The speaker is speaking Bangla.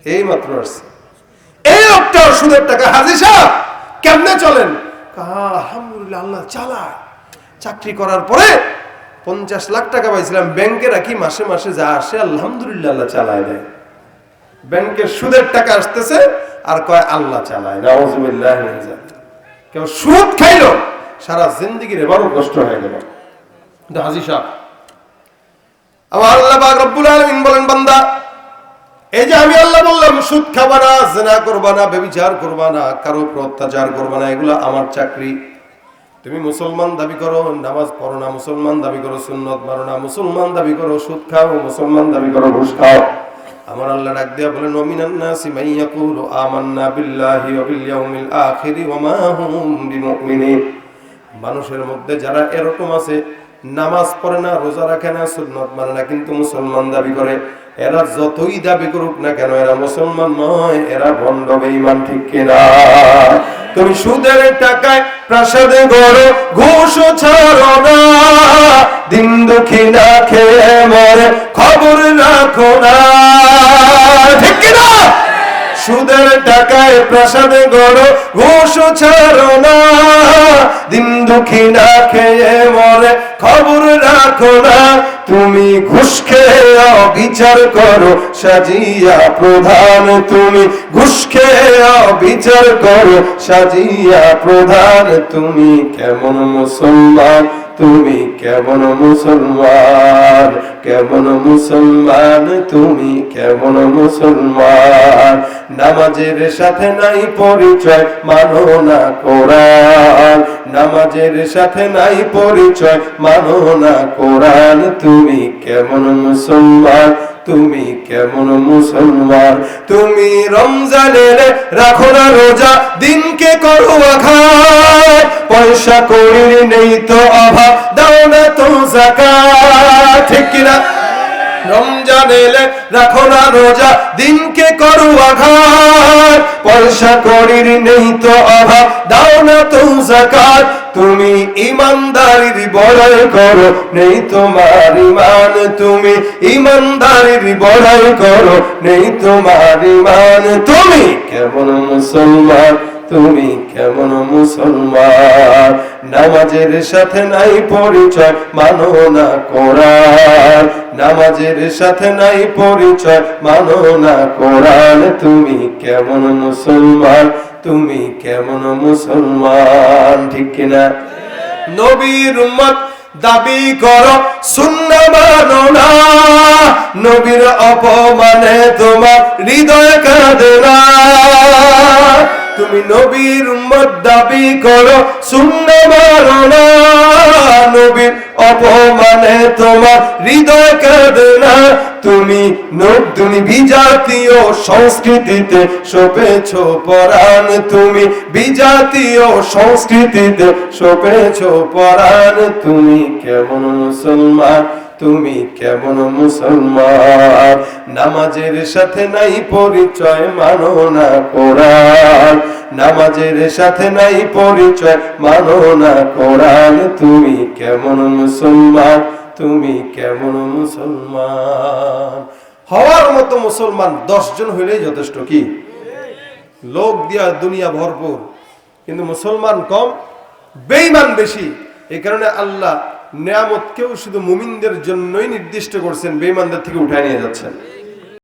এই মাত্র আসছে। এই লোকটা সুদের টাকা, হাজী সাহেব কেমনে চলেন? আলহামদুলিল্লাহ, আল্লাহ চালায়। চাকরি করার পরে 50 লাখ টাকা পাইছিলাম, ব্যাংকে রাখি, মাসে মাসে যা আসে আলহামদুলিল্লাহ আল্লাহ চালায় দেয়। ব্যাংকের সুদের টাকা আসতেছে আর কয় আল্লাহ চালায়। নাউযুবিল্লাহি মিন যালিক। কেউ সুদ খাইলো, সারা জিন্দেগির এবারও কষ্ট হয়ে গেল। কিন্তু হাজী সাহেব, আমার আল্লাহ পাক রব্বুল আলামিন বলেন, বান্দা এই যে আমি আল্লাহ বললাম সুদ খাবা না, জিনা করবা না, ব্যভিচার করবা না, কারো উপর অত্যাচার করবা না, এগুলো আমার চাকরি। তুমি মুসলমান দাবি করো, নামাজ পড়ো না, মুসলমান দাবি করো, সুন্নত মারো না, মুসলমান দাবি করো, সুদ খাও, মুসলমান দাবি করো, ঘুষ খাও। আমার আল্লাহ ডাক দিয়া বলেন, ওয়ামিনান নাসি মান ইয়াকুলু আমান্না বিল্লাহি ওয়া বিল ইয়াউমিল আখির ওয়া মা হুম বিমুমিনিন। মানুষের মধ্যে যারা এরকম আছে, নামাজ পড়ে না, রোজা রাখে না, সুন্নত মানে না, কিন্তু মুসলমান দাবি করে, এরা যতই দাবি করুক না কেন এরা মুসলমান নয়, এরা ভণ্ড বেঈমান, ঠিক কিনা? তুমি সুদের টাকায় প্রাসাদে গড়ো, ঘুষ ছাড়ো না, দিন দুঃখী না খেয়ে মরে, খবর রাখো না, ঠিক কিনা? সুদের টাকায় প্রাসাদে গড়ো, ঘুষ ছাড়ো না, দিন দুঃখী না খেয়ে মরে, খবর রাখো না। তুমি ঘুষ খেয়ে বিচার করো সাজিয়া প্রধান, তুমি ঘুষ খেয়ে বিচার করো সাজিয়া প্রধান। তুমি কেমন মুসলমান, তুমি কেমন মুসলমান, কেমন মুসলমান, তুমি কেমন মুসলমান? নামাজের সাথে নাই পরিচয়, মানো না কোরআন, নামাজের সাথে নাই পরিচয়, মানো না কোরআন। তুমি কেমন মুসলমান, তুমি কেমন মুসলমান? তুমি রমজানের রাখো না রোজা, দিনকে করো আঘাত, পয়সা কড়ির নেই তো অভাব, দাও না তো যাকাত, ঠিক কিনা? রমজান এলে রাখো না রোজা, দিনকে করো আঘাত, পয়সা কড়ির নেই তো অভাব, দাও না তো যাকাত। তুমি ইমানদারির বড়াই করো, নেই তোমার ঈমান, তুমি ইমানদারির বড়াই করো, নেই তোমার ঈমান। তুমি কেমন মুসলমান, তুমি কেমন মুসলমান? নামাজের সাথে নাই পরিচয়, মানো না কোরআন, নামাজের সাথে নাই পরিচয়, মানো না কোরআন। তুমি কেমন মুসলমান, তুমি কেমন মুসলমান, ঠিক কিনা? নবীর উম্মত দাবি করো, সুন্নাহ মানো না, নবীর অপমানে তোমার হৃদয় কাঁদে না। তুমি নবীর উম্মত দাবি করো, সুন্নাহ মানো না, নবীর অপমানে তোমার হৃদয় কাঁদে না। তুমি বিজাতীয় সংস্কৃতিতে সপেছো পরাণ, তুমি বিজাতীয় সংস্কৃতিতে সপেছো পরাণ। তুমি কেমন মুসলমান, তুমি কেমন মুসলমান? নামাজের সাথে নাই পরিচয়, মানো না কোরআন, নামাজের সাথে নাই পরিচয়, মানো না কোরআন। তুমি কেমন মুসলমান, তুমি কেমন মুসলমান? হওয়ার মতো মুসলমান 10 জন হইলেই যথেষ্ট। কি লোক দিয়া দুনিয়া ভরপুর, কিন্তু মুসলমান কম, বেঈমান বেশি। এই কারণে আল্লাহ নিয়ামতকেও শুধু মুমিনদের জন্যই নির্দিষ্ট করছেন, বেঈমানদের থেকে উঠায় নিয়ে যাচ্ছেন।